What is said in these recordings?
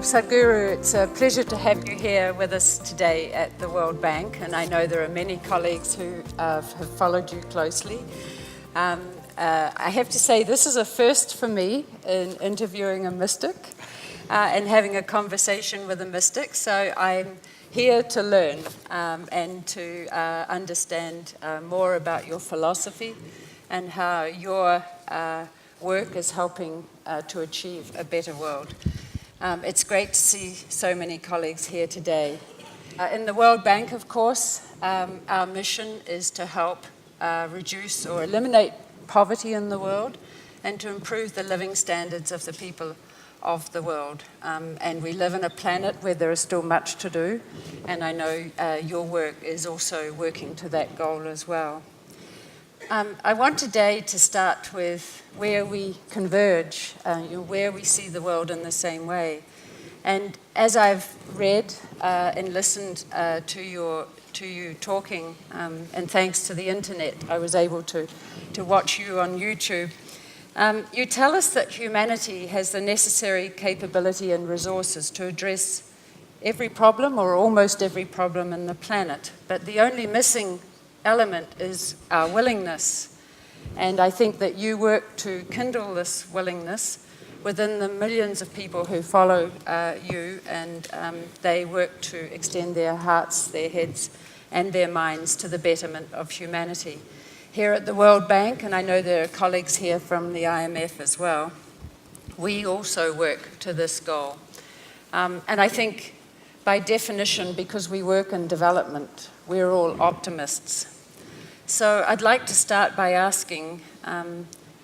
Sadhguru, it's a pleasure to have you here with us today at the World Bank, and I know there are many colleagues who have followed you closely. I have to say this is a first for me in interviewing a mystic and having a conversation with a mystic, so I'm here to learn and to understand more about your philosophy and how your work is helping to achieve a better world. It's great to see so many colleagues here today. In the World Bank, of course, our mission is to help reduce or eliminate poverty in the world and to improve the living standards of the people of the world. And we live on a planet where there is still much to do, and I know your work is also working to that goal as well. I want today to start with where we converge, where we see the world in the same way. And as I've read and listened to you talking, and thanks to the internet, I was able to watch you on YouTube. You tell us that humanity has the necessary capability and resources to address every problem or almost every problem in the planet, but the only missing element is our willingness. And I think that you work to kindle this willingness within the millions of people who follow you, and they work to extend their hearts, their heads, and their minds to the betterment of humanity. Here at the World Bank, and I know there are colleagues here from the IMF as well, we also work to this goal. And I think by definition, because we work in development, we're all optimists. So I'd like to start by asking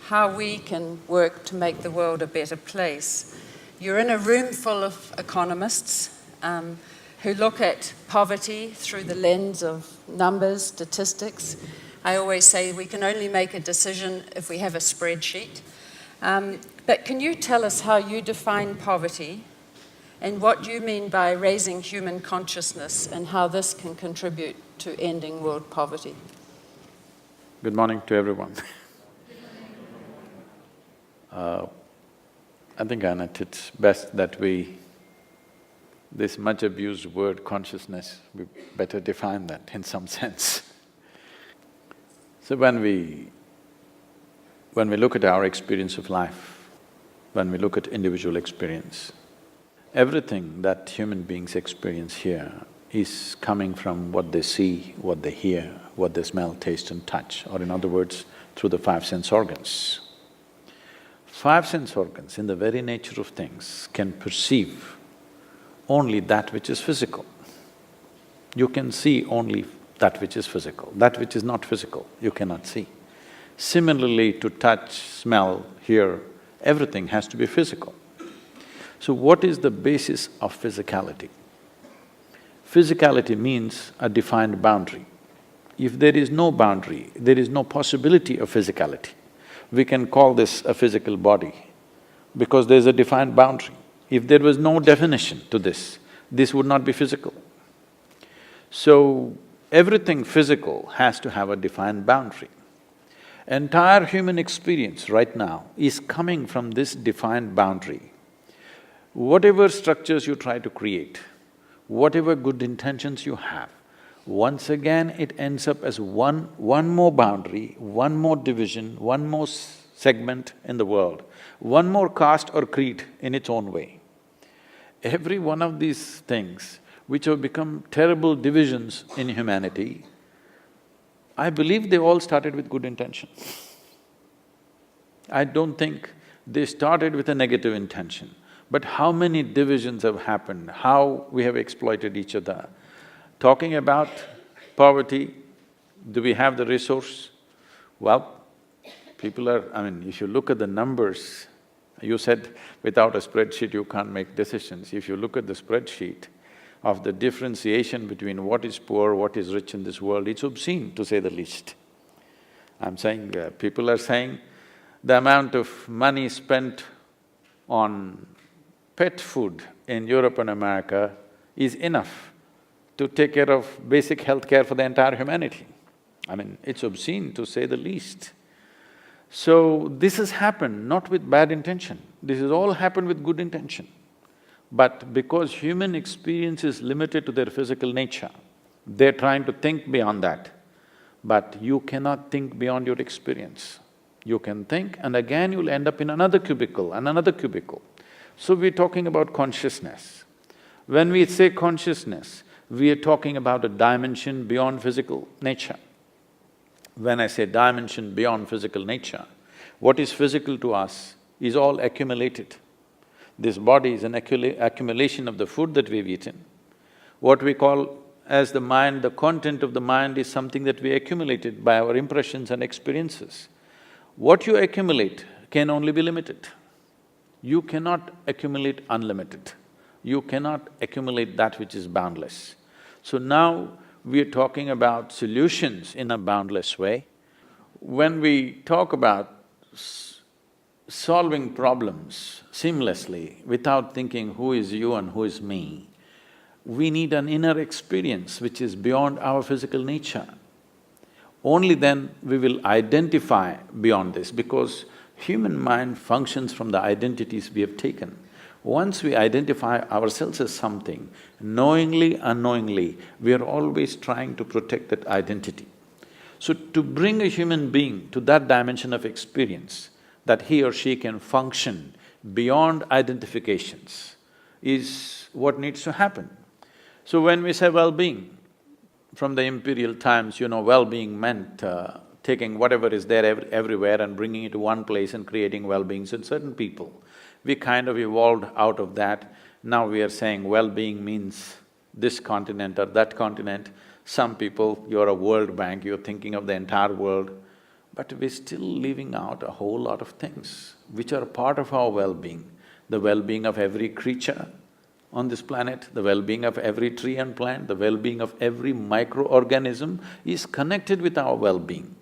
how we can work to make the world a better place. You're in a room full of economists who look at poverty through the lens of numbers, statistics. I always say we can only make a decision if we have a spreadsheet. But can you tell us how you define poverty and what you mean by raising human consciousness and how this can contribute to ending world poverty? Good morning to everyone. I think, Annette, it's best that this much abused word consciousness, we better define that in some sense. So when we look at our experience of life, when we look at individual experience, everything that human beings experience here is coming from what they see, what they hear, what they smell, taste and touch, or in other words, through the five sense organs. Five sense organs, in the very nature of things, can perceive only that which is physical. You can see only that which is physical. That which is not physical, you cannot see. Similarly, to touch, smell, hear, everything has to be physical. So what is the basis of physicality? Physicality means a defined boundary. If there is no boundary, there is no possibility of physicality. We can call this a physical body because there's a defined boundary. If there was no definition to this would not be physical. So, everything physical has to have a defined boundary. Entire human experience right now is coming from this defined boundary. Whatever structures you try to create, whatever good intentions you have, once again it ends up as one more boundary, one more division, one more segment in the world, one more caste or creed in its own way. Every one of these things which have become terrible divisions in humanity, I believe they all started with good intention. I don't think they started with a negative intention. But how many divisions have happened, how we have exploited each other. Talking about poverty, do we have the resource? Well, people are… if you look at the numbers, you said without a spreadsheet you can't make decisions. If you look at the spreadsheet of the differentiation between what is poor, what is rich in this world, it's obscene to say the least. I'm saying, people are saying the amount of money spent on pet food in Europe and America is enough to take care of basic health care for the entire humanity. It's obscene to say the least. So, this has happened not with bad intention, this has all happened with good intention. But because human experience is limited to their physical nature, they're trying to think beyond that. But you cannot think beyond your experience. You can think and again you'll end up in another cubicle and another cubicle. So we're talking about consciousness. When we say consciousness, we are talking about a dimension beyond physical nature. When I say dimension beyond physical nature, what is physical to us is all accumulated. This body is an accumulation of the food that we've eaten. What we call as the mind, the content of the mind is something that we accumulated by our impressions and experiences. What you accumulate can only be limited. You cannot accumulate unlimited. You cannot accumulate that which is boundless. So now we are talking about solutions in a boundless way. When we talk about solving problems seamlessly without thinking who is you and who is me, we need an inner experience which is beyond our physical nature. Only then we will identify beyond this, because human mind functions from the identities we have taken. Once we identify ourselves as something, knowingly, unknowingly, we are always trying to protect that identity. So to bring a human being to that dimension of experience, that he or she can function beyond identifications, is what needs to happen. So when we say well-being, from the imperial times, well-being meant taking whatever is there everywhere and bringing it to one place and creating well-beings in certain people. We kind of evolved out of that. Now we are saying well-being means this continent or that continent. Some people, you're a World Bank, you're thinking of the entire world. But we're still leaving out a whole lot of things which are part of our well-being. The well-being of every creature on this planet, the well-being of every tree and plant, the well-being of every microorganism is connected with our well-being.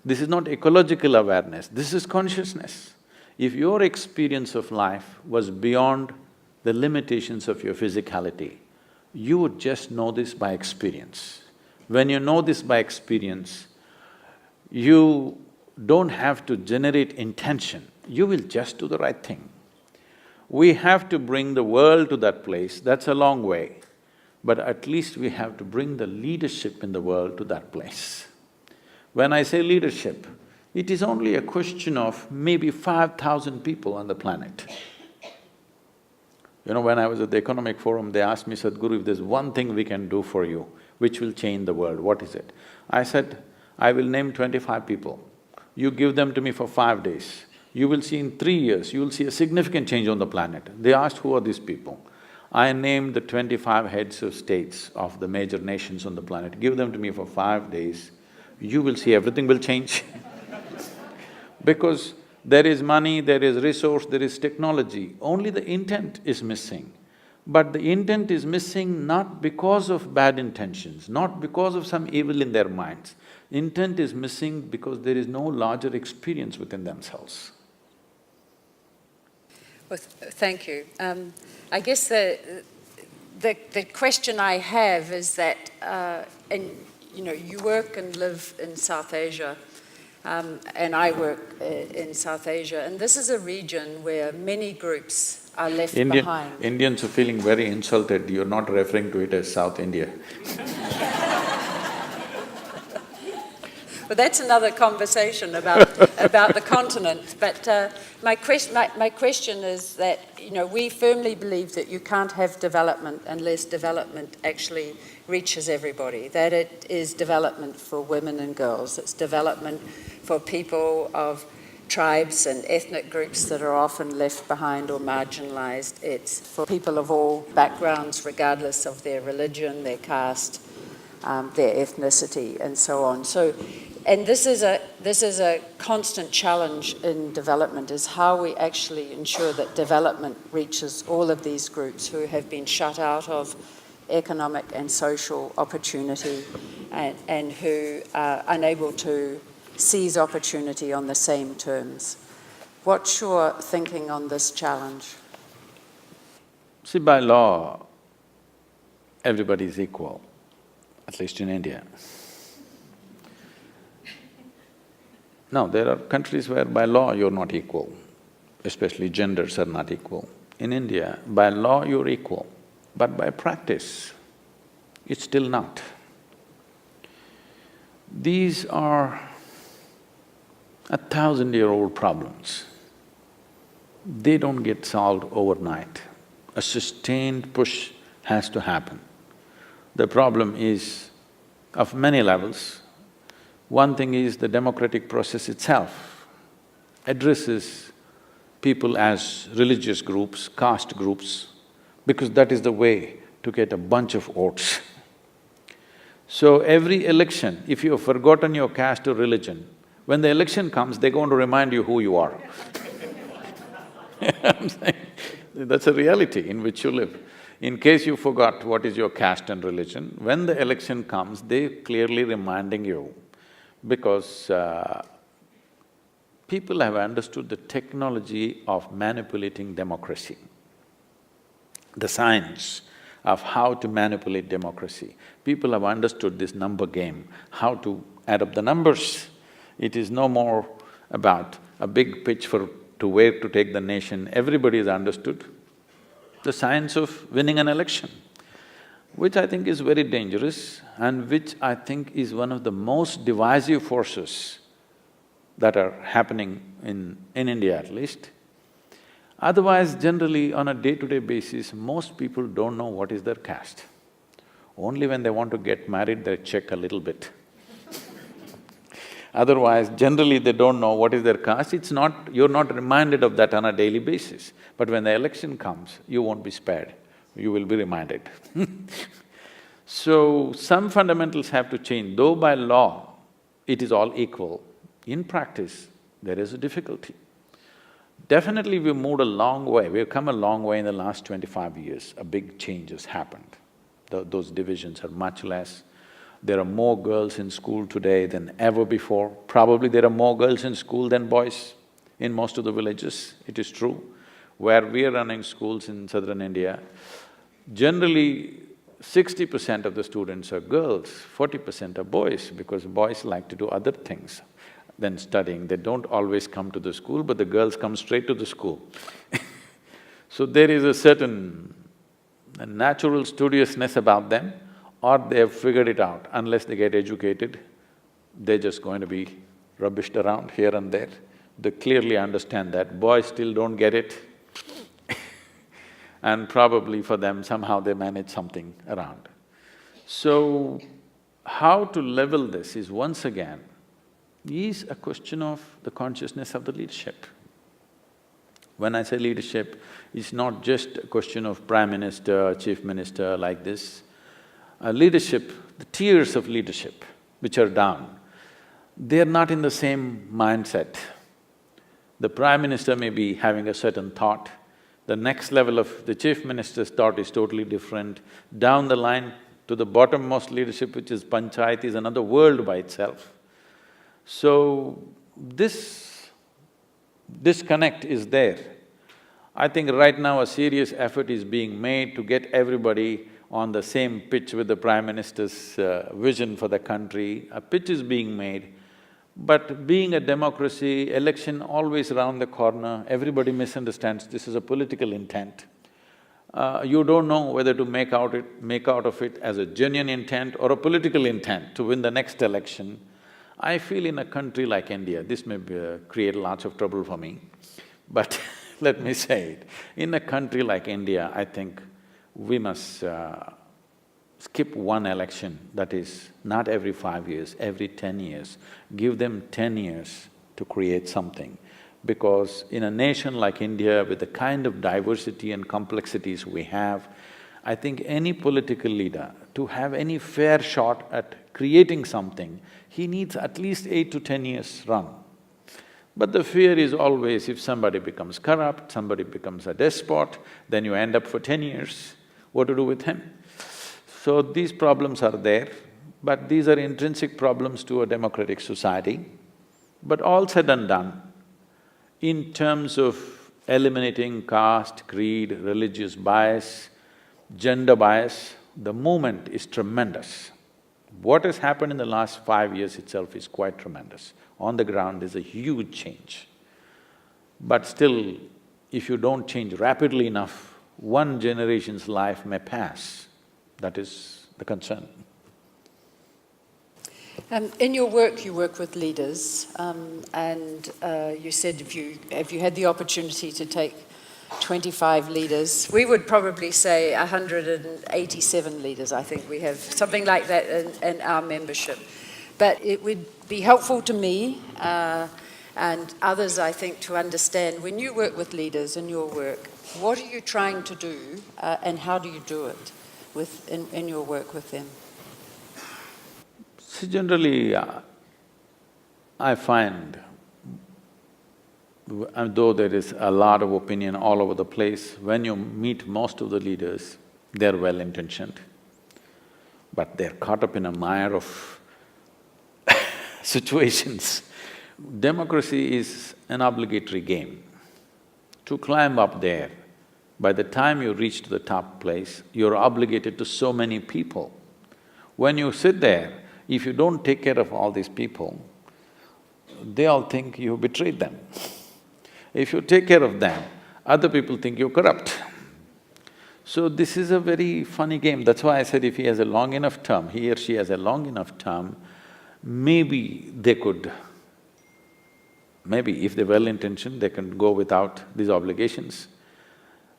This is not ecological awareness, this is consciousness. If your experience of life was beyond the limitations of your physicality, you would just know this by experience. When you know this by experience, you don't have to generate intention, you will just do the right thing. We have to bring the world to that place, that's a long way, but at least we have to bring the leadership in the world to that place. When I say leadership, it is only a question of maybe 5,000 people on the planet. When I was at the Economic Forum, they asked me, Sadhguru, if there's one thing we can do for you, which will change the world, what is it? I said, I will name 25 people. You give them to me for 5 days. You will see in 3 years, you will see a significant change on the planet. They asked, who are these people? I named the 25 heads of states of the major nations on the planet. Give them to me for 5 days, you will see everything will change because there is money, there is resource, there is technology, only the intent is missing. But the intent is missing not because of bad intentions, not because of some evil in their minds. Intent is missing because there is no larger experience within themselves. Well, thank you. I guess the question I have is that, you work and live in South Asia, and I work in South Asia, and this is a region where many groups are left behind. Indians are feeling very insulted, you're not referring to it as South India. But that's another conversation about the continent. But my question is that, we firmly believe that you can't have development unless development actually reaches everybody, that it is development for women and girls, it's development for people of tribes and ethnic groups that are often left behind or marginalized, it's for people of all backgrounds, regardless of their religion, their caste, their ethnicity, and so on. And this is a constant challenge in development, is how we actually ensure that development reaches all of these groups who have been shut out of economic and social opportunity and who are unable to seize opportunity on the same terms. What's your thinking on this challenge? See, by law, everybody is equal, at least in India. No, there are countries where by law you're not equal, especially genders are not equal. In India, by law you're equal, but by practice, it's still not. These are 1,000-year-old problems. They don't get solved overnight. A sustained push has to happen. The problem is of many levels. One thing is the democratic process itself addresses people as religious groups, caste groups, because that is the way to get a bunch of votes. So every election, if you have forgotten your caste or religion, when the election comes, they're going to remind you who you are. I'm saying, that's a reality in which you live. In case you forgot what is your caste and religion, when the election comes, they're clearly reminding you because people have understood the technology of manipulating democracy, the science of how to manipulate democracy. People have understood this number game, how to add up the numbers. It is no more about a big pitch to where to take the nation. Everybody has understood the science of winning an election, which I think is very dangerous and which I think is one of the most divisive forces that are happening in India at least. Otherwise, generally on a day-to-day basis, most people don't know what is their caste. Only when they want to get married, they check a little bit. Otherwise, generally they don't know what is their caste. You're not reminded of that on a daily basis. But when the election comes, you won't be spared, you will be reminded. So, some fundamentals have to change. Though by law, it is all equal, in practice, there is a difficulty. Definitely we've moved a long way, we've come a long way in the last 25 years, a big change has happened. Those divisions are much less. There are more girls in school today than ever before. Probably there are more girls in school than boys in most of the villages, it is true. Where we are running schools in southern India, generally 60% of the students are girls, 40% are boys, because boys like to do other things than studying. They don't always come to the school, but the girls come straight to the school. So there is a certain natural studiousness about them, or they have figured it out. Unless they get educated, they're just going to be rubbished around here and there. They clearly understand that. Boys still don't get it and probably for them, somehow they manage something around. So, how to level this is once again, is a question of the consciousness of the leadership. When I say leadership, it's not just a question of prime minister, chief minister like this. Leadership, the tiers of leadership which are down, they're not in the same mindset. The prime minister may be having a certain thought, the next level of the chief minister's thought is totally different. Down the line to the bottommost leadership, which is panchayat, is another world by itself. So, this disconnect is there. I think right now a serious effort is being made to get everybody on the same pitch with the Prime Minister's vision for the country. A pitch is being made, but being a democracy, election always around the corner, everybody misunderstands this is a political intent. You don't know whether to make out of it as a genuine intent or a political intent to win the next election. I feel in a country like India, this may create lots of trouble for me, but let me say it. In a country like India, I think we must skip one election, that is, not every 5 years, every 10 years. Give them 10 years to create something. Because in a nation like India, with the kind of diversity and complexities we have, I think any political leader, to have any fair shot at creating something, he needs at least 8 to 10 years run. But the fear is always if somebody becomes corrupt, somebody becomes a despot, then you end up for 10 years, what to do with him? So these problems are there, but these are intrinsic problems to a democratic society. But all said and done, in terms of eliminating caste, creed, religious bias, gender bias, the movement is tremendous. What has happened in the last 5 years itself is quite tremendous. On the ground, there's a huge change. But still, if you don't change rapidly enough, one generation's life may pass. That is the concern. In your work, you work with leaders, and you said if you had the opportunity to take 25 leaders, we would probably say 187 leaders, I think we have, something like that in our membership. But it would be helpful to me and others, I think, to understand when you work with leaders in your work, what are you trying to do and how do you do it in your work with them? See, generally, I find, though there is a lot of opinion all over the place, when you meet most of the leaders, they're well-intentioned, but they're caught up in a mire of situations. Democracy is an obligatory game. To climb up there, by the time you reach to the top place, you're obligated to so many people. When you sit there, if you don't take care of all these people, they all think you betrayed them. If you take care of them, other people think you're corrupt. So this is a very funny game. That's why I said if he has a long enough term, he or she has a long enough term, maybe they could… maybe if they're well-intentioned, they can go without these obligations.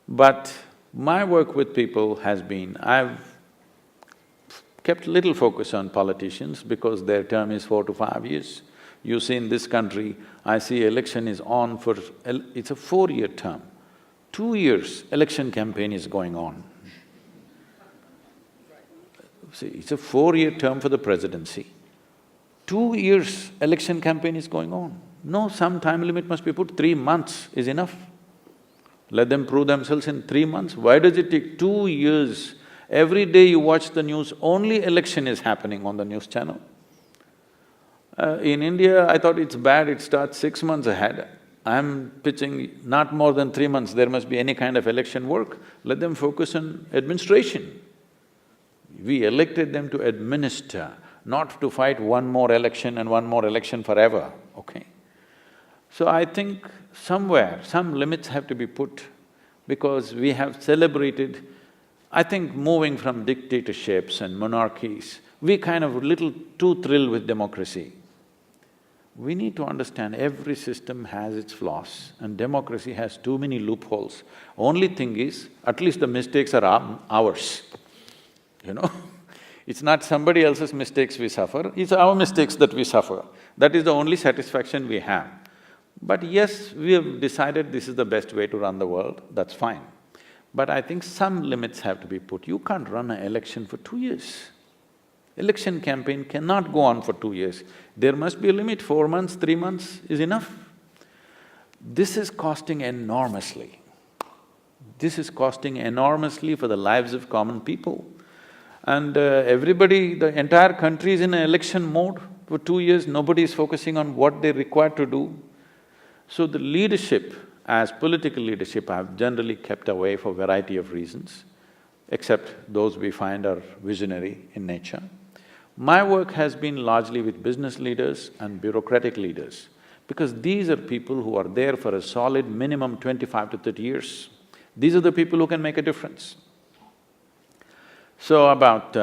But my work with people has been, I've kept little focus on politicians because their term is 4 to 5 years. You see in this country, I see election is on for… it's a 4-year term. 2 years election campaign is going on. See, it's a 4-year term for the presidency. 2 years election campaign is going on. No, some time limit must be put, 3 months is enough. Let them prove themselves in 3 months. Why does it take 2 years? Every day you watch the news, only election is happening on the news channel. In India, I thought it's bad, it starts 6 months ahead. I'm pitching not more than 3 months, there must be any kind of election work. Let them focus on administration. We elected them to administer, not to fight one more election and one more election forever, okay? So I think somewhere, some limits have to be put because we have celebrated… I think moving from dictatorships and monarchies, we kind of little too thrilled with democracy. We need to understand every system has its flaws and democracy has too many loopholes. Only thing is, at least the mistakes are ours, you know It's not somebody else's mistakes we suffer, it's our mistakes that we suffer. That is the only satisfaction we have. But yes, we have decided this is the best way to run the world, that's fine. But I think some limits have to be put. You can't run an election for 2 years. Election campaign cannot go on for 2 years. There must be a limit, 4 months, 3 months is enough. This is costing enormously. This is costing enormously for the lives of common people. And everybody, the entire country is in an election mode for 2 years, nobody is focusing on what they're required to do. So the leadership, as political leadership, I've generally kept away for a variety of reasons, except those we find are visionary in nature. My work has been largely with business leaders and bureaucratic leaders, because these are people who are there for a solid minimum 25 to 30 years. These are the people who can make a difference. So about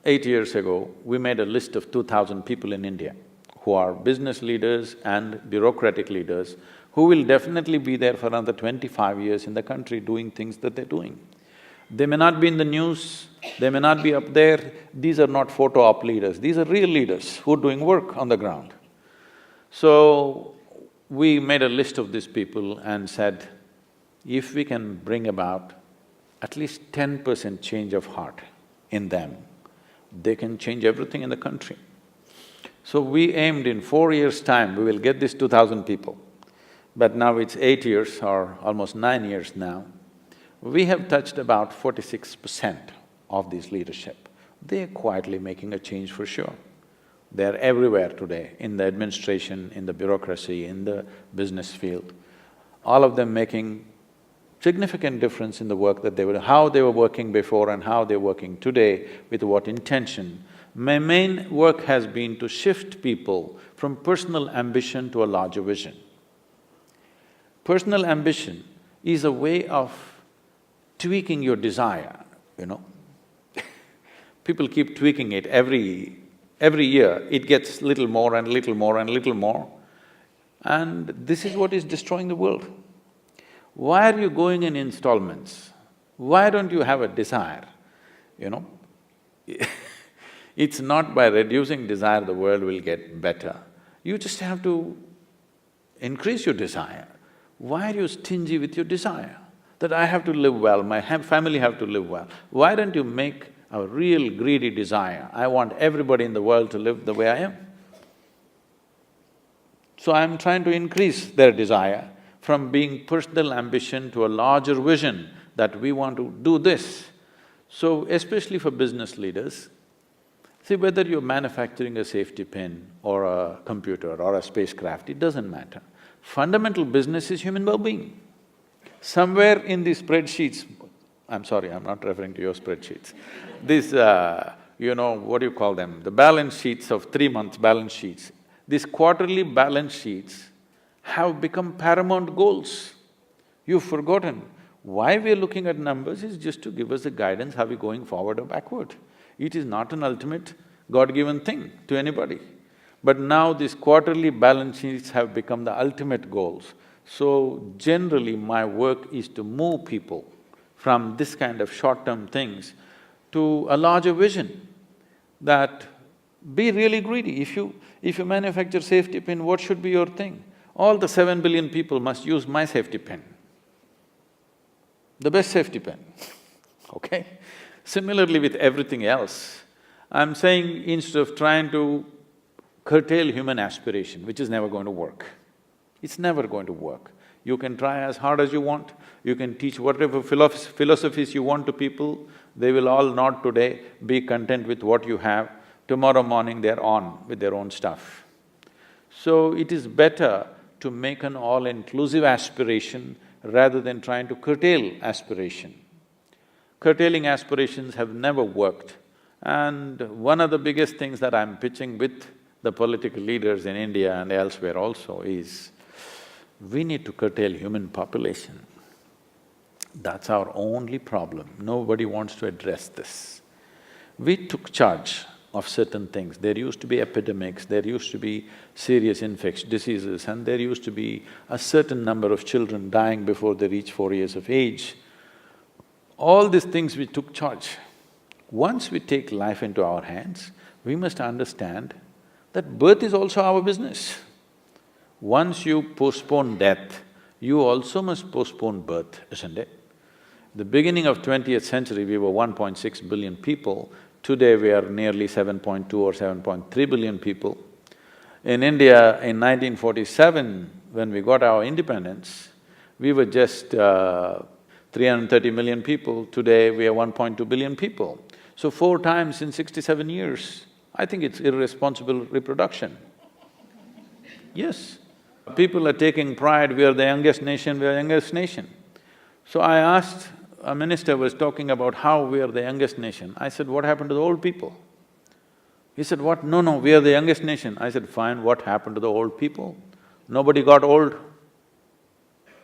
8 years ago, we made a list of 2,000 people in India who are business leaders and bureaucratic leaders who will definitely be there for another 25 years in the country doing things that they're doing. They may not be in the news, they may not be up there, these are not photo op leaders, these are real leaders who are doing work on the ground. So, we made a list of these people and said, if we can bring about at least 10% change of heart in them, they can change everything in the country. So we aimed in 4 years' time, we will get this 2,000 people. But now it's 8 years or almost 9 years now. We have touched about 46% of this leadership. They're quietly making a change for sure. They're everywhere today, in the administration, in the bureaucracy, in the business field. All of them making significant difference in the work that how they were working before and how they're working today, with what intention. My main work has been to shift people from personal ambition to a larger vision. Personal ambition is a way of tweaking your desire, you know. People keep tweaking it every year, it gets little more and little more and little more. And this is what is destroying the world. Why are you going in installments? Why don't you have a desire, you know? It's not by reducing desire the world will get better. You just have to increase your desire. Why are you stingy with your desire? That I have to live well, my family have to live well. Why don't you make a real greedy desire? I want everybody in the world to live the way I am. So I'm trying to increase their desire from being personal ambition to a larger vision that we want to do this. So especially for business leaders, see whether you're manufacturing a safety pin or a computer or a spacecraft, it doesn't matter. Fundamental business is human well-being. Somewhere in these spreadsheets, I'm sorry, I'm not referring to your spreadsheets, these, you know, what do you call them, the balance sheets of 3 months balance sheets, these quarterly balance sheets have become paramount goals. You've forgotten. Why we're looking at numbers is just to give us a guidance, how we're going forward or backward. It is not an ultimate God-given thing to anybody. But now these quarterly balance sheets have become the ultimate goals. So generally my work is to move people from this kind of short-term things to a larger vision, that be really greedy. If you manufacture safety pin, what should be your thing? All the 7 billion people must use my safety pin, the best safety pin, okay? Similarly with everything else, I'm saying instead of trying to curtail human aspiration, which is never going to work, it's never going to work. You can try as hard as you want, you can teach whatever philosophies you want to people, they will all nod today, be content with what you have, tomorrow morning they're on with their own stuff. So it is better to make an all-inclusive aspiration rather than trying to curtail aspiration. Curtailing aspirations have never worked, and one of the biggest things that I'm pitching with the political leaders in India and elsewhere also is, we need to curtail human population. That's our only problem. Nobody wants to address this. We took charge of certain things. There used to be epidemics, there used to be serious infectious diseases, and there used to be a certain number of children dying before they reach 4 years of age. All these things we took charge. Once we take life into our hands, we must understand that birth is also our business. Once you postpone death, you also must postpone birth, isn't it? The beginning of 20th century, we were 1.6 billion people. Today we are nearly 7.2 or 7.3 billion people. In India, in 1947, when we got our independence, we were just 330 million people. Today we are 1.2 billion people. So 4 times in 67 years. I think it's irresponsible reproduction. Yes. People are taking pride, we are the youngest nation, we are the youngest nation. So I asked, a minister was talking about how we are the youngest nation. I said, what happened to the old people? He said, what? No, we are the youngest nation. I said, fine, what happened to the old people? Nobody got old.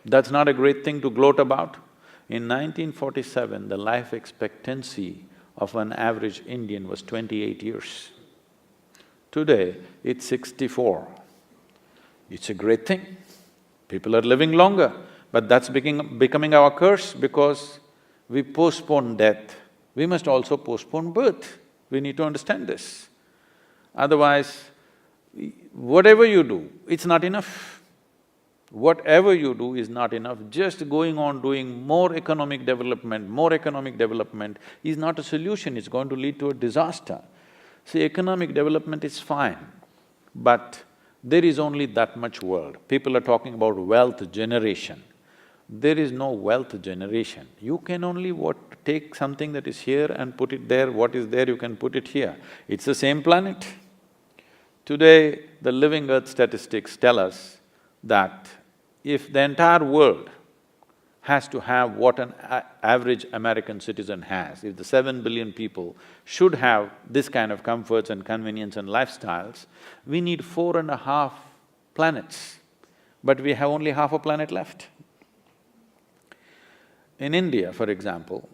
That's not a great thing to gloat about. In 1947, the life expectancy of an average Indian was 28 years. Today, it's 64. It's a great thing. People are living longer, but that's becoming our curse because we postpone death. We must also postpone birth. We need to understand this. Otherwise, whatever you do, it's not enough. Whatever you do is not enough. Just going on doing more economic development is not a solution, it's going to lead to a disaster. See, economic development is fine, but there is only that much world. People are talking about wealth generation. There is no wealth generation. You can only take something that is here and put it there, what is there you can put it here. It's the same planet. Today, the living earth statistics tell us that if the entire world has to have what an average American citizen has, if the 7 billion people should have this kind of comforts and convenience and lifestyles, we need 4.5 planets, but we have only half a planet left. In India, for example,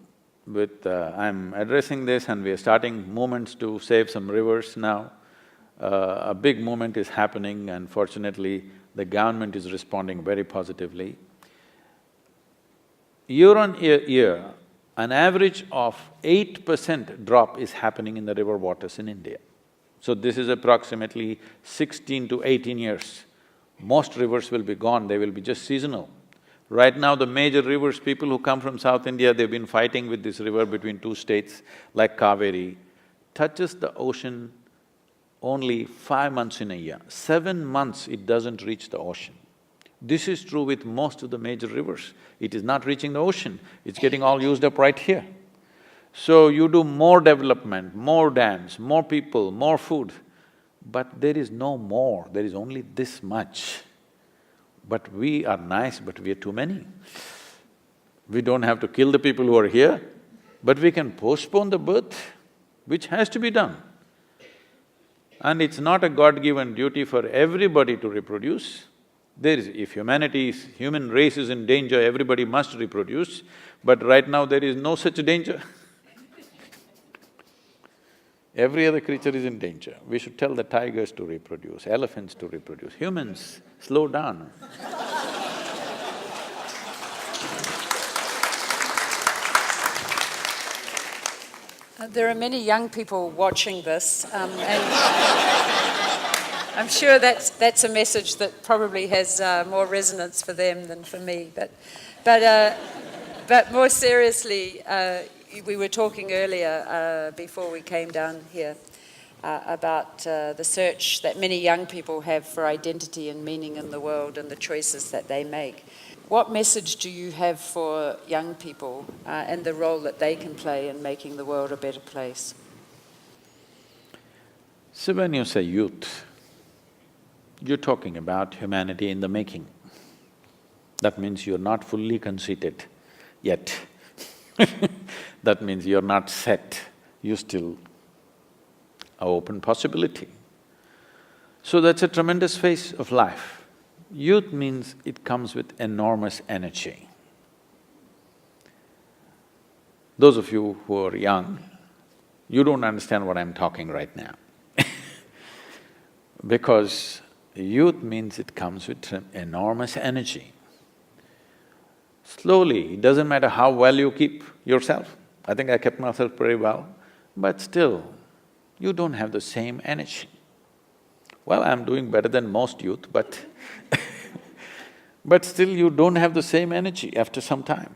I'm addressing this and we are starting movements to save some rivers now. A big movement is happening and fortunately, the government is responding very positively. Year on year, an average of 8% drop is happening in the river waters in India. So this is approximately 16 to 18 years. Most rivers will be gone, they will be just seasonal. Right now, the major rivers, people who come from South India, they've been fighting with this river between two states, like Kaveri, touches the ocean only 5 months in a year. 7 months it doesn't reach the ocean. This is true with most of the major rivers. It is not reaching the ocean, it's getting all used up right here. So you do more development, more dams, more people, more food, but there is no more, there is only this much. But we are nice, but we are too many. We don't have to kill the people who are here, but we can postpone the birth, which has to be done. And it's not a God-given duty for everybody to reproduce. If human race is in danger, everybody must reproduce, but right now there is no such danger. Every other creature is in danger. We should tell the tigers to reproduce, elephants to reproduce. Humans, slow down. There are many young people watching this, and I'm sure that's a message that probably has more resonance for them than for me. But more seriously, we were talking earlier before we came down here about the search that many young people have for identity and meaning in the world and the choices that they make. What message do you have for young people and the role that they can play in making the world a better place? So when you say youth, you're talking about humanity in the making. That means you're not fully conceited yet. That means you're not set, you still are open possibility. So that's a tremendous phase of life. Youth means it comes with enormous energy. Those of you who are young, you don't understand what I'm talking right now. Because youth means it comes with enormous energy. Slowly, it doesn't matter how well you keep yourself. I think I kept myself pretty well, but still, you don't have the same energy. Well, I'm doing better than most youth, but but still you don't have the same energy after some time.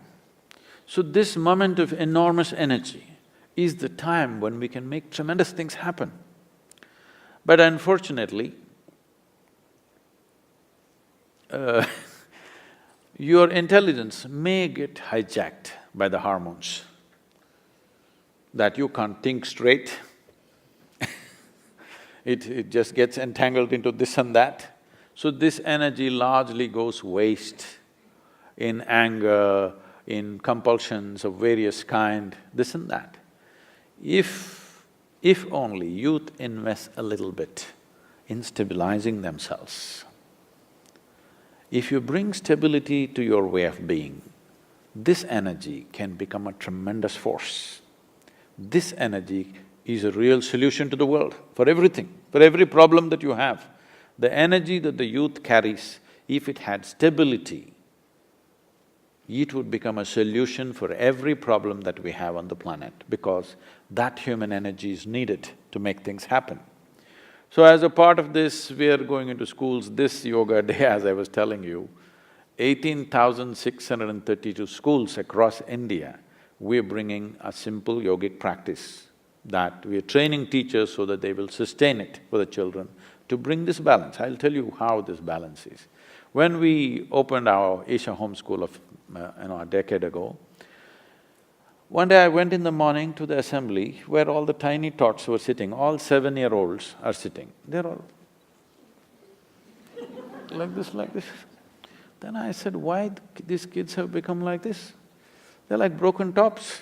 So this moment of enormous energy is the time when we can make tremendous things happen. But unfortunately, your intelligence may get hijacked by the hormones, that you can't think straight. It just gets entangled into this and that. So this energy largely goes waste in anger, in compulsions of various kind, this and that. If only youth invest a little bit in stabilizing themselves, if you bring stability to your way of being, this energy can become a tremendous force. This energy is a real solution to the world, for everything, for every problem that you have. The energy that the youth carries, if it had stability, it would become a solution for every problem that we have on the planet, because that human energy is needed to make things happen. So as a part of this, we are going into schools. This yoga day, as I was telling you, 18,632 schools across India, we're bringing a simple yogic practice that we are training teachers so that they will sustain it for the children to bring this balance. I'll tell you how this balance is. When we opened our Isha Home School a decade ago, one day I went in the morning to the assembly where all the tiny tots were sitting, all 7-year-olds are sitting. They're all like this, like this. Then I said, why these kids have become like this? They're like broken tops.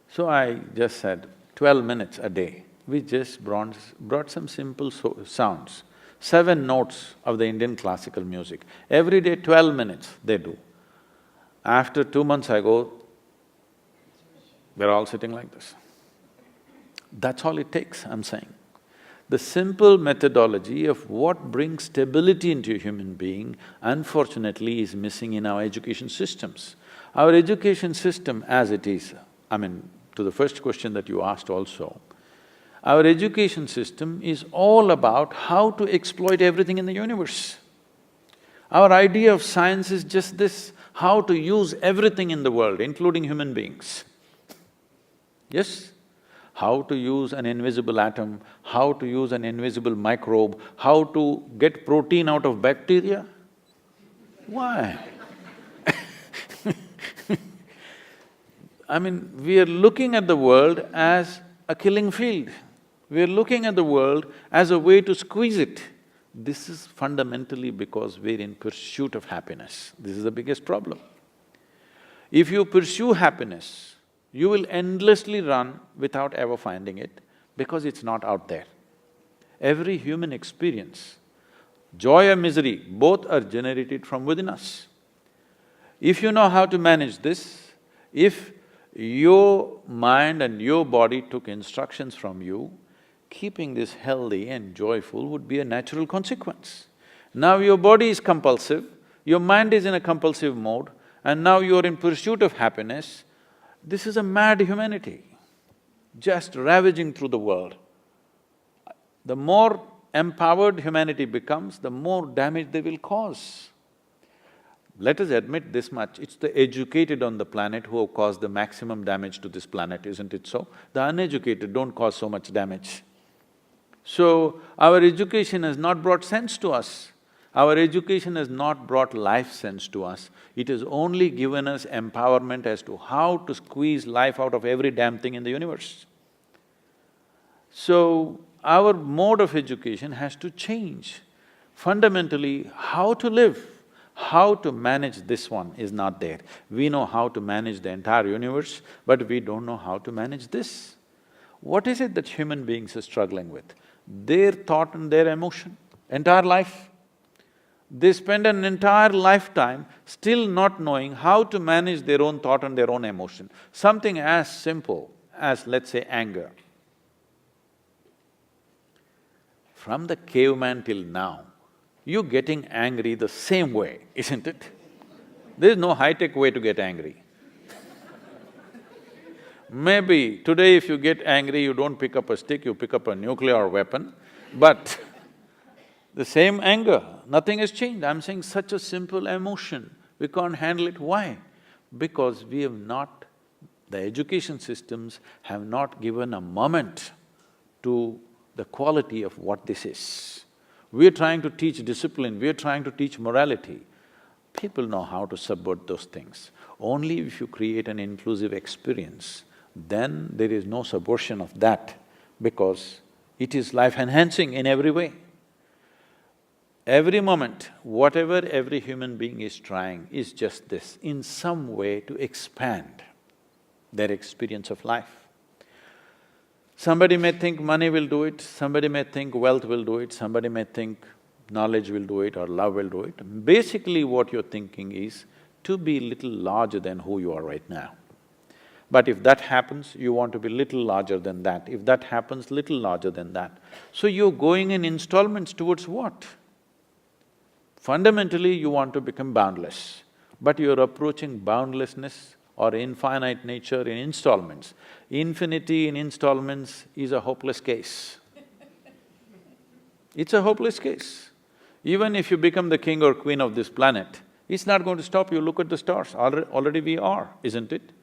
So I just said, 12 minutes a day, we just brought some simple sounds, 7 notes of the Indian classical music. Every day 12 minutes they do. After 2 months I go, we're all sitting like this. That's all it takes, I'm saying. The simple methodology of what brings stability into a human being, unfortunately, is missing in our education systems. Our education system as it is, to the first question that you asked also, our education system is all about how to exploit everything in the universe. Our idea of science is just this, how to use everything in the world, including human beings. Yes? How to use an invisible atom, how to use an invisible microbe, how to get protein out of bacteria. Why? We are looking at the world as a killing field. We are looking at the world as a way to squeeze it. This is fundamentally because we're in pursuit of happiness. This is the biggest problem. If you pursue happiness, you will endlessly run without ever finding it because it's not out there. Every human experience, joy or misery, both are generated from within us. If you know how to manage this, if your mind and your body took instructions from you, keeping this healthy and joyful would be a natural consequence. Now your body is compulsive, your mind is in a compulsive mode, and now you're in pursuit of happiness. This is a mad humanity, just ravaging through the world. The more empowered humanity becomes, the more damage they will cause. Let us admit this much, it's the educated on the planet who have caused the maximum damage to this planet, isn't it so? The uneducated don't cause so much damage. So, our education has not brought sense to us. Our education has not brought life sense to us. It has only given us empowerment as to how to squeeze life out of every damn thing in the universe. So, our mode of education has to change. Fundamentally, how to live, how to manage this one is not there. We know how to manage the entire universe, but we don't know how to manage this. What is it that human beings are struggling with? Their thought and their emotion, entire life. They spend an entire lifetime still not knowing how to manage their own thought and their own emotion. Something as simple as, let's say, anger. From the caveman till now, you're getting angry the same way, isn't it? There's no high-tech way to get angry. Maybe today if you get angry, you don't pick up a stick, you pick up a nuclear weapon, but the same anger, nothing has changed. I'm saying such a simple emotion, we can't handle it. Why? Because we have not… the education systems have not given a moment to the quality of what this is. We're trying to teach discipline, we're trying to teach morality. People know how to subvert those things. Only if you create an inclusive experience, then there is no subversion of that because it is life-enhancing in every way. Every moment, whatever every human being is trying is just this, in some way to expand their experience of life. Somebody may think money will do it, somebody may think wealth will do it, somebody may think knowledge will do it or love will do it. Basically what you're thinking is to be little larger than who you are right now. But if that happens, you want to be little larger than that. If that happens, little larger than that. So you're going in installments towards what? Fundamentally, you want to become boundless, but you're approaching boundlessness or infinite nature in installments. Infinity in installments is a hopeless case. It's a hopeless case. Even if you become the king or queen of this planet, it's not going to stop you. Look at the stars, already we are, isn't it?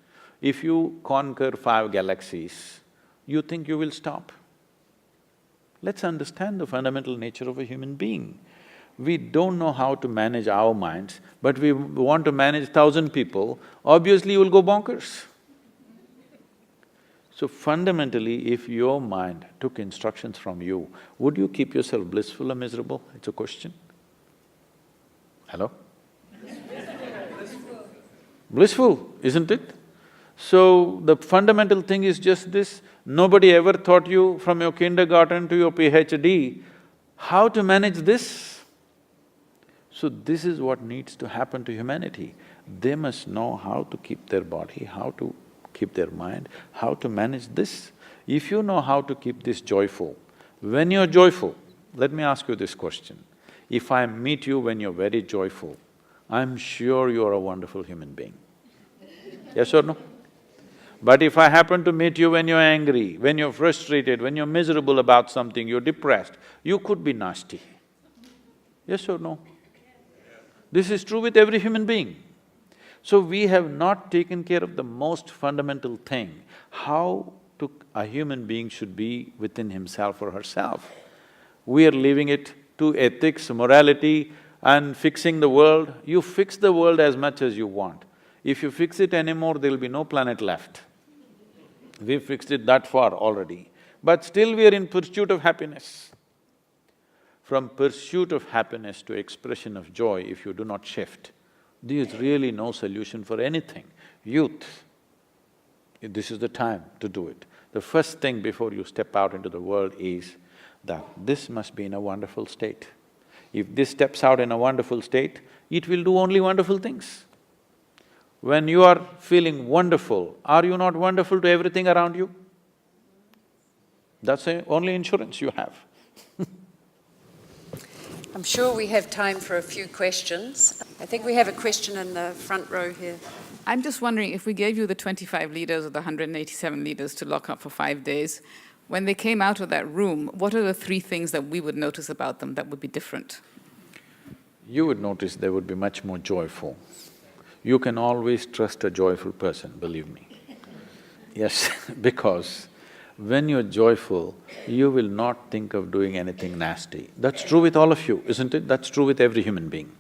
If you conquer 5 galaxies, you think you will stop? Let's understand the fundamental nature of a human being. We don't know how to manage our minds, but we want to manage 1,000 people, obviously you will go bonkers. So fundamentally, if your mind took instructions from you, would you keep yourself blissful or miserable? It's a question. Hello? Blissful, isn't it? So, the fundamental thing is just this, nobody ever taught you from your kindergarten to your PhD how to manage this. So this is what needs to happen to humanity. They must know how to keep their body, how to keep their mind, how to manage this. If you know how to keep this joyful, when you're joyful, let me ask you this question. If I meet you when you're very joyful, I'm sure you're a wonderful human being. Yes or no? But if I happen to meet you when you're angry, when you're frustrated, when you're miserable about something, you're depressed, you could be nasty. Yes or no? This is true with every human being. So we have not taken care of the most fundamental thing, how a human being should be within himself or herself. We are leaving it to ethics, morality and fixing the world. You fix the world as much as you want. If you fix it anymore, there'll be no planet left. We've fixed it that far already, but still we are in pursuit of happiness. From pursuit of happiness to expression of joy, if you do not shift, there is really no solution for anything. Youth, this is the time to do it. The first thing before you step out into the world is that this must be in a wonderful state. If this steps out in a wonderful state, it will do only wonderful things. When you are feeling wonderful, are you not wonderful to everything around you? That's the only insurance you have. I'm sure we have time for a few questions. I think we have a question in the front row here. I'm just wondering, if we gave you the 25 leaders or the 187 leaders to lock up for 5 days, when they came out of that room, what are the 3 things that we would notice about them that would be different? You would notice they would be much more joyful. You can always trust a joyful person, believe me. Yes, because when you're joyful, you will not think of doing anything nasty. That's true with all of you, isn't it? That's true with every human being.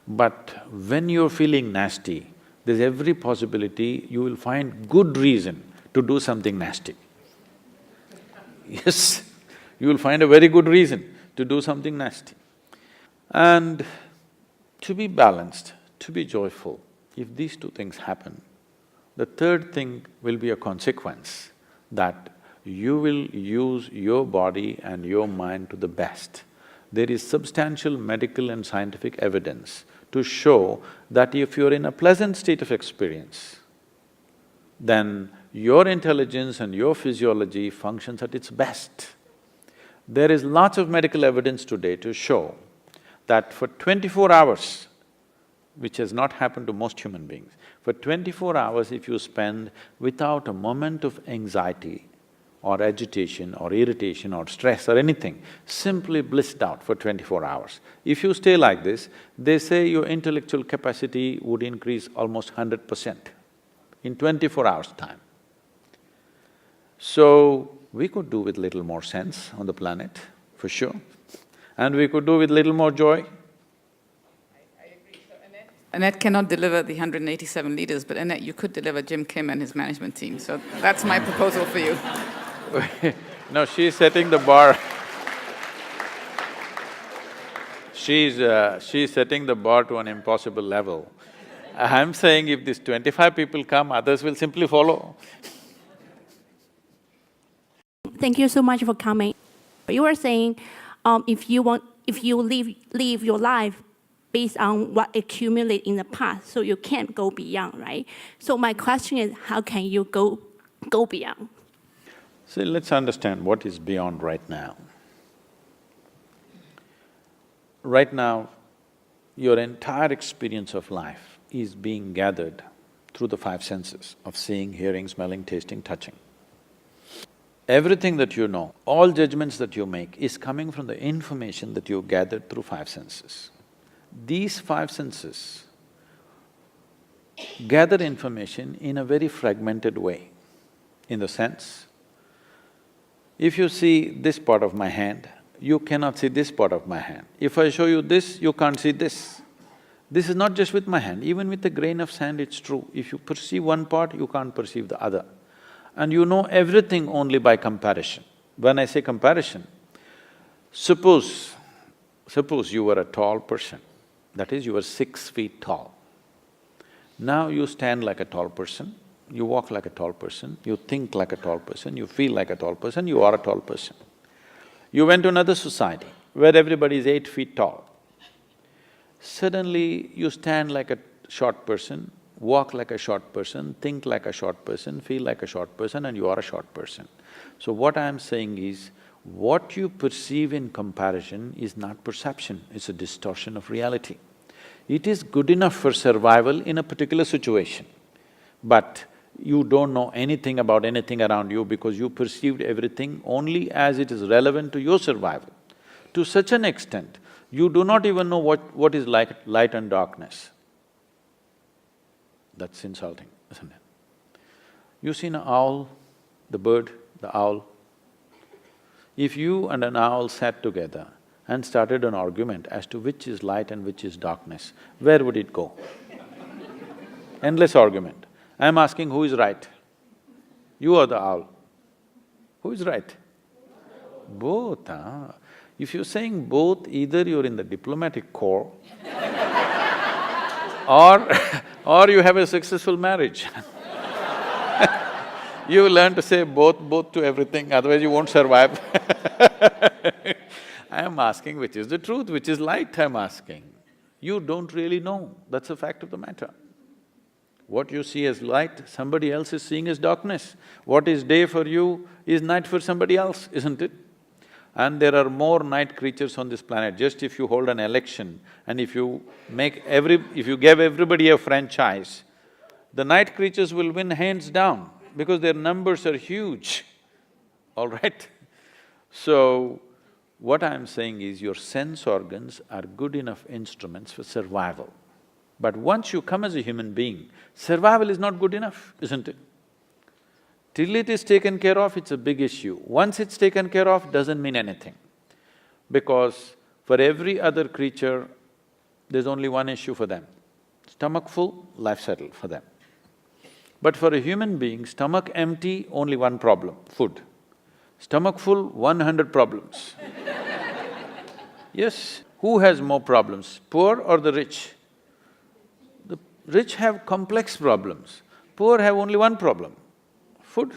But when you're feeling nasty, there's every possibility you will find good reason to do something nasty. Yes, you will find a very good reason to do something nasty. And to be balanced, to be joyful, if these 2 things happen, the third thing will be a consequence that you will use your body and your mind to the best. There is substantial medical and scientific evidence to show that if you're in a pleasant state of experience, then your intelligence and your physiology functions at its best. There is lots of medical evidence today to show that for 24 hours, which has not happened to most human beings, for 24 hours if you spend without a moment of anxiety or agitation or irritation or stress or anything, simply blissed out for 24 hours. If you stay like this, they say your intellectual capacity would increase almost 100% in 24 hours' time. So, we could do with little more sense on the planet, for sure, and we could do with little more joy. I agree. So Annette cannot deliver the 187 leaders, but Annette, you could deliver Jim Kim and his management team, so that's my proposal for you. No, she's setting the bar. She's setting the bar to an impossible level. I'm saying if these 25 people come, others will simply follow. Thank you so much for coming. You were saying, if you live your life based on what accumulated in the past, so you can't go beyond, right? So my question is, how can you go beyond? See, let's understand what is beyond right now. Right now, your entire experience of life is being gathered through the 5 senses of seeing, hearing, smelling, tasting, touching. Everything that you know, all judgments that you make is coming from the information that you gathered through 5 senses. These 5 senses gather information in a very fragmented way, in the sense, if you see this part of my hand, you cannot see this part of my hand. If I show you this, you can't see this. This is not just with my hand, even with a grain of sand it's true. If you perceive one part, you can't perceive the other. And you know everything only by comparison. When I say comparison, suppose you were a tall person, that is, you were 6 feet tall. Now you stand like a tall person, you walk like a tall person, you think like a tall person, you feel like a tall person, you are a tall person. You went to another society where everybody is 8 feet tall. Suddenly you stand like a short person, walk like a short person, think like a short person, feel like a short person, and you are a short person. So what I am saying is, what you perceive in comparison is not perception, it's a distortion of reality. It is good enough for survival in a particular situation, but you don't know anything about anything around you because you perceived everything only as it is relevant to your survival. To such an extent, you do not even know what is light and darkness. That's insulting, isn't it? You seen an owl, the bird, the owl? If you and an owl sat together and started an argument as to which is light and which is darkness, where would it go? Endless argument. I'm asking who is right? You or the owl? Who is right? Both, huh? If you're saying both, either you're in the diplomatic corps or you have a successful marriage. You learn to say both to everything, otherwise you won't survive. I am asking which is the truth, which is light, I'm asking. You don't really know, that's a fact of the matter. What you see as light, somebody else is seeing as darkness. What is day for you is night for somebody else, isn't it? And there are more night creatures on this planet. Just if you hold an election and if you gave everybody a franchise, the night creatures will win hands down because their numbers are huge, all right? So, what I'm saying is your sense organs are good enough instruments for survival. But once you come as a human being, survival is not good enough, isn't it? Till it is taken care of, it's a big issue. Once it's taken care of, doesn't mean anything. Because for every other creature, there's only one issue for them. Stomach full, life settled for them. But for a human being, stomach empty, only one problem, food. Stomach full, 100 problems. Yes, who has more problems, poor or the rich? The rich have complex problems, poor have only one problem, food.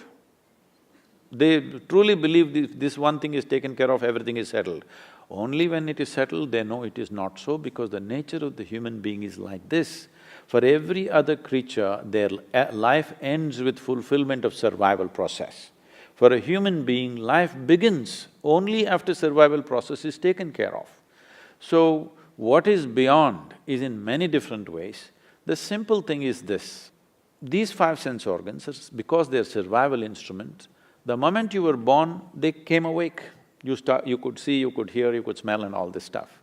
They truly believe this one thing is taken care of, everything is settled. Only when it is settled, they know it is not so because the nature of the human being is like this. For every other creature, their life ends with fulfillment of survival process. For a human being, life begins only after survival process is taken care of. So, what is beyond is in many different ways. The simple thing is this, these five sense organs, because they're survival instruments, the moment you were born, they came awake. You could see, you could hear, you could smell and all this stuff.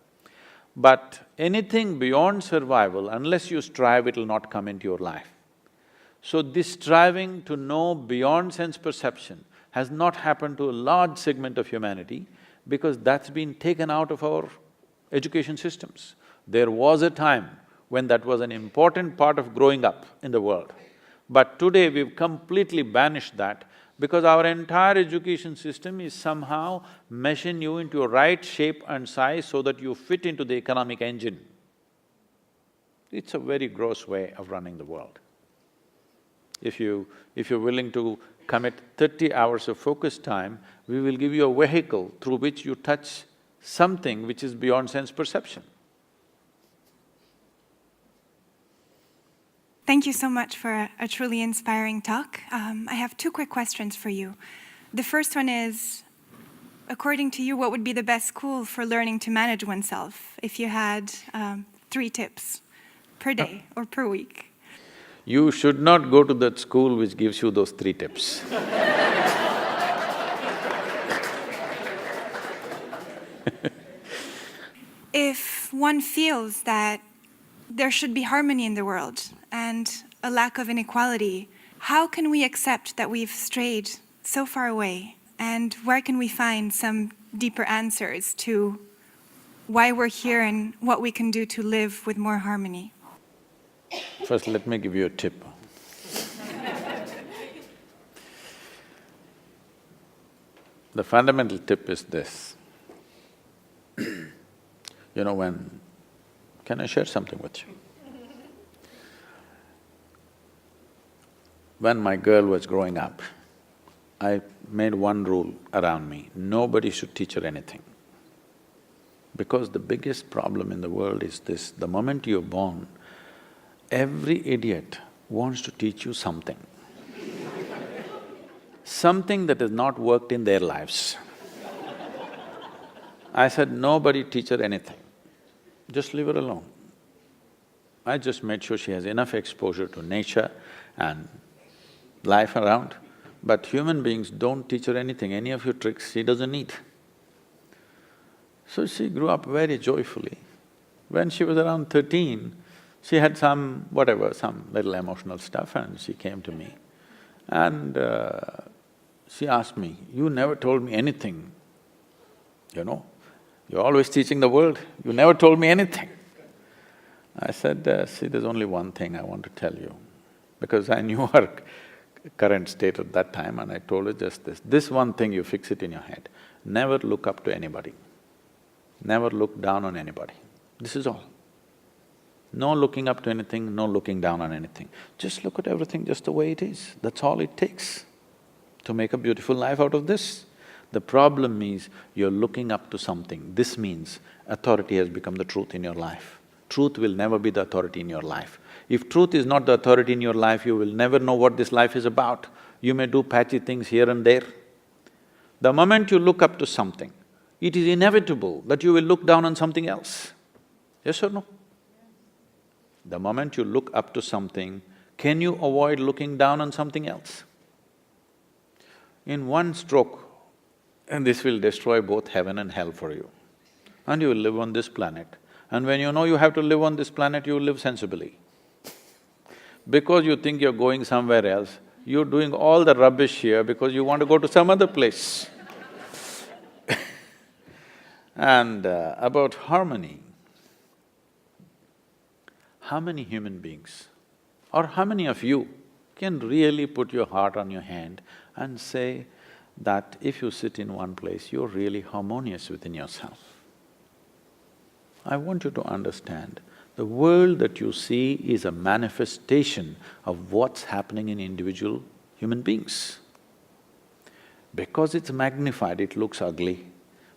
But anything beyond survival, unless you strive, it'll not come into your life. So this striving to know beyond sense perception has not happened to a large segment of humanity because that's been taken out of our education systems. There was a time when that was an important part of growing up in the world. But today we've completely banished that because our entire education system is somehow meshing you into a right shape and size so that you fit into the economic engine. It's a very gross way of running the world. If you're willing to commit 30 hours of focus time, we will give you a vehicle through which you touch something which is beyond sense perception. Thank you so much for a truly inspiring talk. I have two quick questions for you. The first one is, according to you, what would be the best school for learning to manage oneself if you had 3 tips per day or per week? You should not go to that school which gives you those 3 tips. If one feels that there should be harmony in the world and a lack of inequality, how can we accept that we've strayed so far away? And where can we find some deeper answers to why we're here and what we can do to live with more harmony? First, let me give you a tip. The fundamental tip is this. Can I share something with you? When my girl was growing up, I made one rule around me, nobody should teach her anything. Because the biggest problem in the world is this, the moment you're born, Every idiot wants to teach you something. Something that has not worked in their lives. I said, nobody teach her anything, just leave her alone. I just made sure she has enough exposure to nature and life around, but human beings don't teach her anything, any of your tricks she doesn't need. So she grew up very joyfully. When she was around 13, she had some little emotional stuff and she came to me. And she asked me, "You never told me anything, you know? You're always teaching the world, you never told me anything." I said, "See, there's only one thing I want to tell you." Because I knew her current state at that time and I told her just this. This one thing you fix it in your head, never look up to anybody, never look down on anybody. This is all. No looking up to anything, no looking down on anything. Just look at everything just the way it is. That's all it takes to make a beautiful life out of this. The problem is you're looking up to something. This means authority has become the truth in your life. Truth will never be the authority in your life. If truth is not the authority in your life, you will never know what this life is about. You may do patchy things here and there. The moment you look up to something, it is inevitable that you will look down on something else. Yes or no? The moment you look up to something, can you avoid looking down on something else? In one stroke, and this will destroy both heaven and hell for you. And you will live on this planet. And when you know you have to live on this planet, you will live sensibly. Because you think you're going somewhere else, you're doing all the rubbish here because you want to go to some other place. And about harmony, how many human beings or how many of you can really put your heart on your hand and say that if you sit in one place, you're really harmonious within yourself? I want you to understand, the world that you see is a manifestation of what's happening in individual human beings. Because it's magnified, it looks ugly,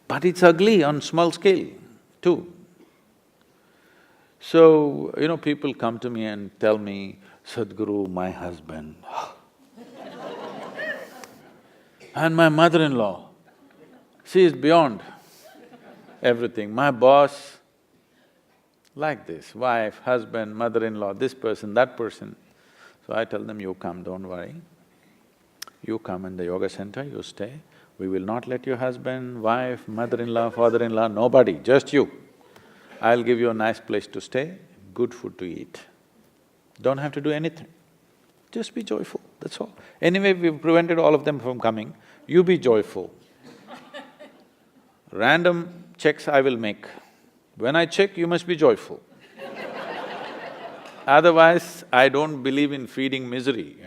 but it's ugly on small scale too. So, people come to me and tell me, "Sadhguru, my husband and my mother-in-law, she is beyond everything. My boss, like this, wife, husband, mother-in-law, this person, that person." So I tell them, "You come, don't worry. You come in the yoga center, you stay. We will not let your husband, wife, mother-in-law, father-in-law, nobody, just you. I'll give you a nice place to stay, good food to eat. Don't have to do anything. Just be joyful, that's all. Anyway, we've prevented all of them from coming, you be joyful. Random checks I will make. When I check, you must be joyful. Otherwise, I don't believe in feeding misery,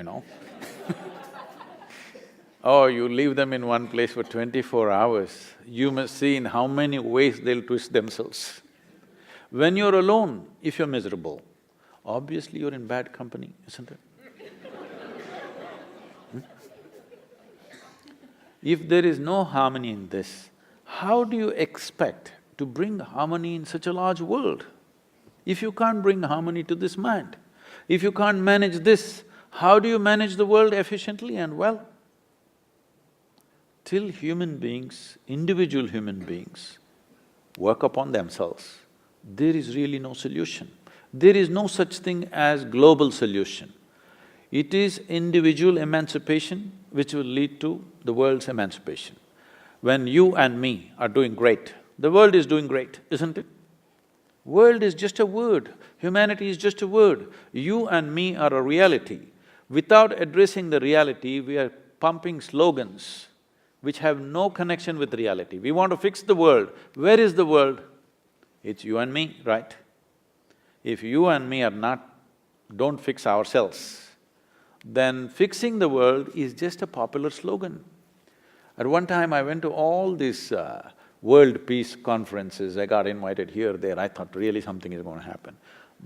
Or you leave them in one place for 24 hours, you must see in how many ways they'll twist themselves. When you're alone, if you're miserable, obviously you're in bad company, isn't it? If there is no harmony in this, how do you expect to bring harmony in such a large world? If you can't bring harmony to this mind, if you can't manage this, how do you manage the world efficiently and well? Till human beings, individual human beings, work upon themselves, there is really no solution. There is no such thing as global solution. It is individual emancipation which will lead to the world's emancipation. When you and me are doing great, the world is doing great, isn't it? World is just a word, humanity is just a word. You and me are a reality. Without addressing the reality, we are pumping slogans which have no connection with reality. We want to fix the world. Where is the world? It's you and me, right? If you and me don't fix ourselves, then fixing the world is just a popular slogan. At one time, I went to all these world peace conferences, I got invited here, there, I thought really something is going to happen.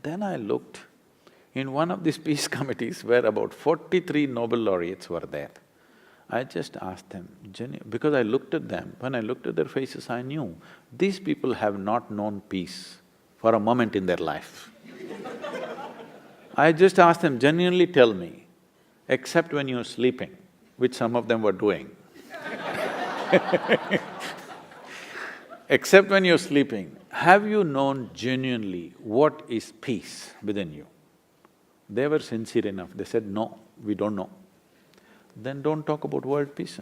Then I looked, in one of these peace committees where about 43 Nobel laureates were there. I just asked them, because I looked at them, when I looked at their faces, I knew these people have not known peace for a moment in their life. I just asked them, genuinely tell me, except when you're sleeping, which some of them were doing. Except when you're sleeping, have you known genuinely what is peace within you? They were sincere enough, they said, no, we don't know. Then don't talk about world peace.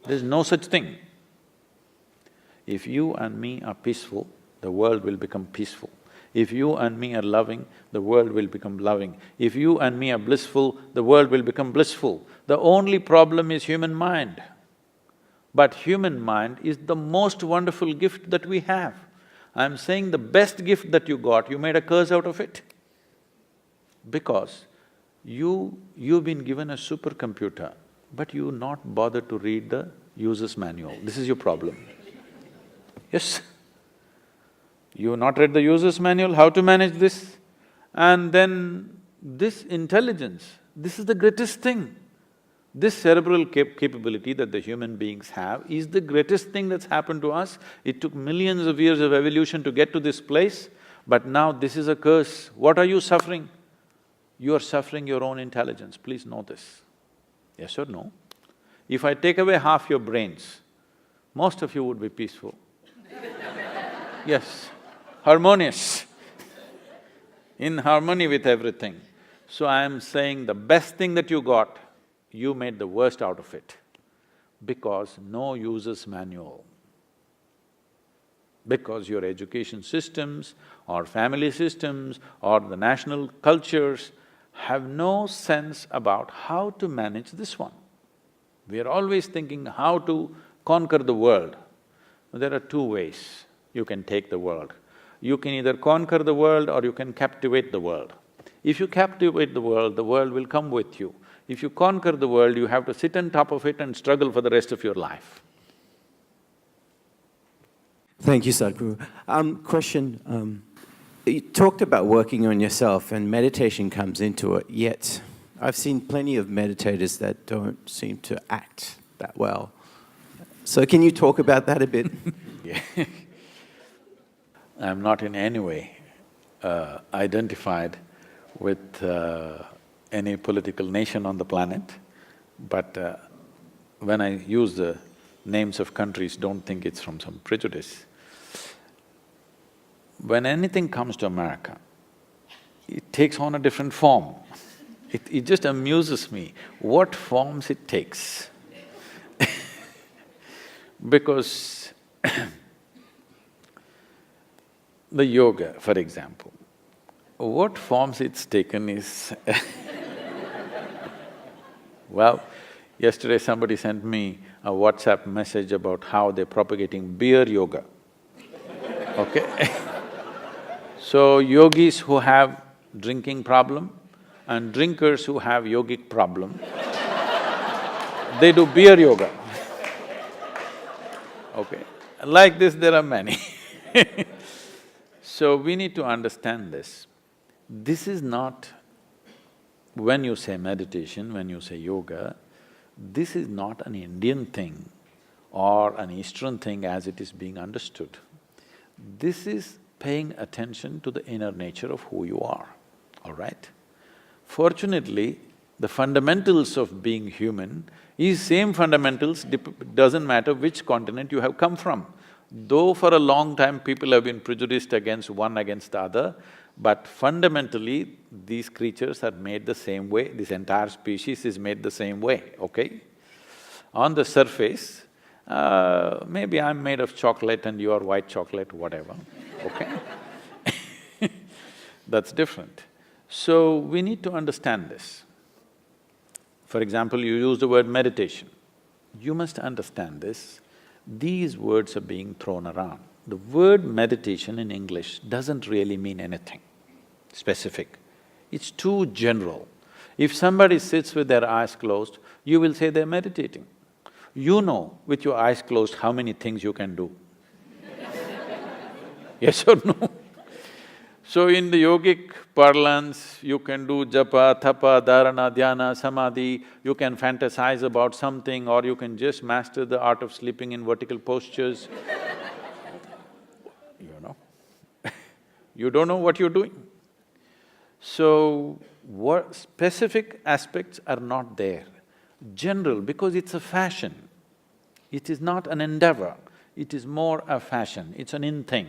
There's no such thing. If you and me are peaceful, the world will become peaceful. If you and me are loving, the world will become loving. If you and me are blissful, the world will become blissful. The only problem is human mind. But human mind is the most wonderful gift that we have. I'm saying the best gift that you got, you made a curse out of it. Because you've been given a supercomputer, but you not bothered to read the user's manual. This is your problem. Yes. You not read the user's manual, how to manage this? And then this intelligence, this is the greatest thing. This cerebral capability that the human beings have is the greatest thing that's happened to us. It took millions of years of evolution to get to this place, but now this is a curse. What are you suffering? You are suffering your own intelligence, please know this. Yes or no? If I take away half your brains, most of you would be peaceful. Yes, harmonious, in harmony with everything. So I am saying the best thing that you got, you made the worst out of it, because no user's manual. Because your education systems or family systems or the national cultures have no sense about how to manage this one. We are always thinking how to conquer the world. There are two ways you can take the world. You can either conquer the world or you can captivate the world. If you captivate the world will come with you. If you conquer the world, you have to sit on top of it and struggle for the rest of your life. Thank you, Sadhguru. Question, you talked about working on yourself and meditation comes into it, yet I've seen plenty of meditators that don't seem to act that well. So can you talk about that a bit? Yeah. I'm not in any way identified with any political nation on the planet, but when I use the names of countries, don't think it's from some prejudice. When anything comes to America, it takes on a different form. It just amuses me what forms it takes. Because the yoga, for example, what forms it's taken is well, yesterday somebody sent me a WhatsApp message about how they're propagating beer yoga, okay? So yogis who have drinking problem and drinkers who have yogic problem, they do beer yoga, okay? Like this there are many. So we need to understand this. This is not… When you say meditation, when you say yoga, this is not an Indian thing or an Eastern thing as it is being understood. This is paying attention to the inner nature of who you are, all right? Fortunately, the fundamentals of being human is same fundamentals, doesn't matter which continent you have come from. Though for a long time people have been prejudiced against one against the other, but fundamentally these creatures are made the same way, this entire species is made the same way, okay? On the surface, maybe I'm made of chocolate and you are white chocolate, whatever, okay? That's different. So we need to understand this. For example, you use the word meditation. You must understand this. These words are being thrown around. The word meditation in English doesn't really mean anything specific. It's too general. If somebody sits with their eyes closed, you will say they're meditating. You know with your eyes closed how many things you can do. Yes or no? So in the yogic parlance, you can do japa, tapa, dharana, dhyana, samadhi, you can fantasize about something or you can just master the art of sleeping in vertical postures. You know, you don't know what you're doing. So, what specific aspects are not there. General, because it's a fashion. It is not an endeavor, it is more a fashion, it's an in thing.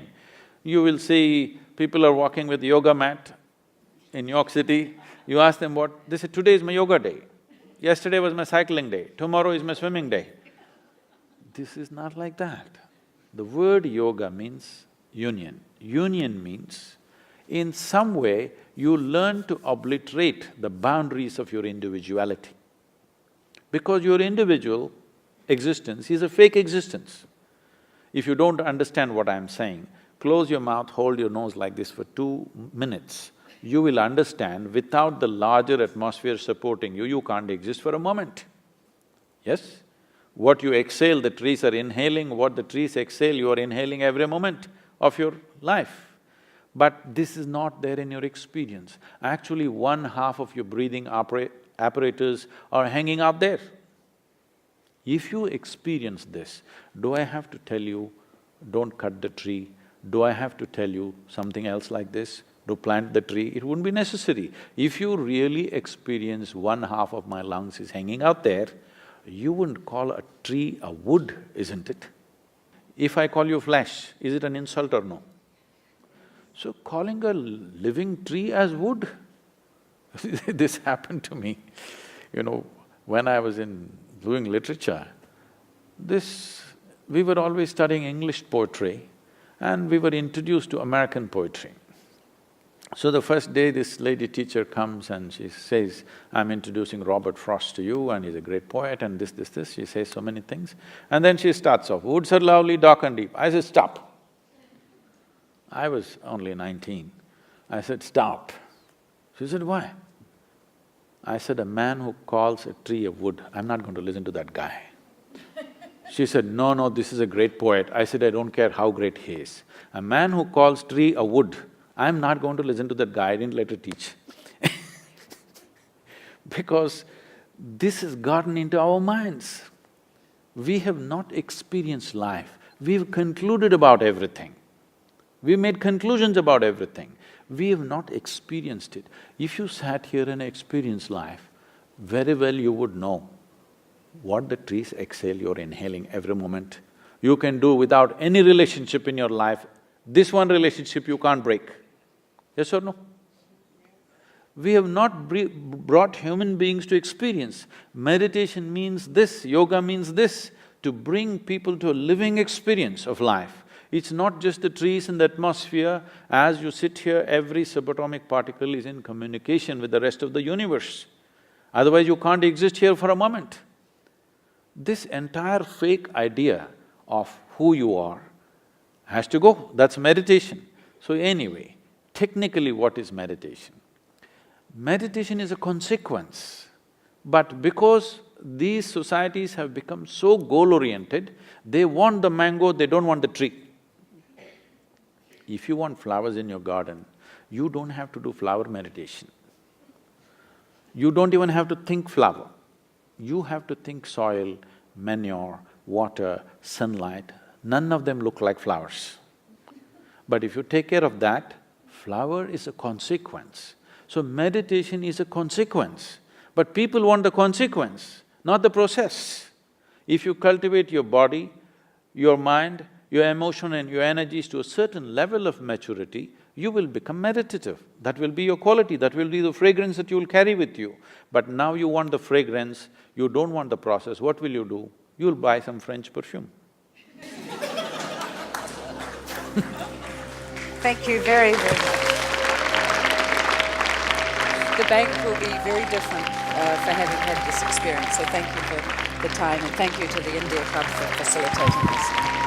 You will see people are walking with yoga mat in New York City, you ask them what… they say, today is my yoga day, yesterday was my cycling day, tomorrow is my swimming day. This is not like that. The word yoga means union. Union means, in some way, you learn to obliterate the boundaries of your individuality. Because your individual existence is a fake existence. If you don't understand what I'm saying, close your mouth, hold your nose like this for 2 minutes. You will understand, without the larger atmosphere supporting you, you can't exist for a moment. Yes? What you exhale, the trees are inhaling, what the trees exhale, you are inhaling every moment of your life. But this is not there in your experience. Actually, 1/2 of your breathing apparatus are hanging out there. If you experience this, do I have to tell you, don't cut the tree? Do I have to tell you something else like this? To plant the tree? It wouldn't be necessary. If you really experience 1/2 of my lungs is hanging out there, you wouldn't call a tree a wood, isn't it? If I call you flesh, is it an insult or no? So calling a living tree as wood, this happened to me. You know, when I was doing literature, we were always studying English poetry and we were introduced to American poetry. So the first day this lady teacher comes and she says, I'm introducing Robert Frost to you and he's a great poet and this, she says so many things. And then she starts off, woods are lovely, dark and deep. I said, stop. I was only 19. I said, stop. She said, why? I said, a man who calls a tree a wood, I'm not going to listen to that guy. She said, no, this is a great poet. I said, I don't care how great he is. A man who calls tree a wood, I'm not going to listen to that guy, I didn't let her teach. Because this has gotten into our minds. We have not experienced life, we've concluded about everything. We made conclusions about everything. We have not experienced it. If you sat here and experienced life, very well you would know what the trees exhale, you're inhaling every moment. You can do without any relationship in your life. This one relationship you can't break. Yes or no? We have not brought human beings to experience. Meditation means this, yoga means this, to bring people to a living experience of life. It's not just the trees and the atmosphere. As you sit here, every subatomic particle is in communication with the rest of the universe. Otherwise you can't exist here for a moment. This entire fake idea of who you are has to go, that's meditation. So anyway, technically what is meditation? Meditation is a consequence, but because these societies have become so goal-oriented, they want the mango, they don't want the tree. If you want flowers in your garden, you don't have to do flower meditation. You don't even have to think flower. You have to think soil, manure, water, sunlight. None of them look like flowers. But if you take care of that, flower is a consequence. So meditation is a consequence, but people want the consequence, not the process. If you cultivate your body, your mind, your emotion and your energies to a certain level of maturity, you will become meditative. That will be your quality, that will be the fragrance that you will carry with you. But now you want the fragrance, you don't want the process, what will you do? You'll buy some French perfume. Thank you very, very much. The bank will be very different for having had this experience, so thank you for the time and thank you to the India Club for facilitating this.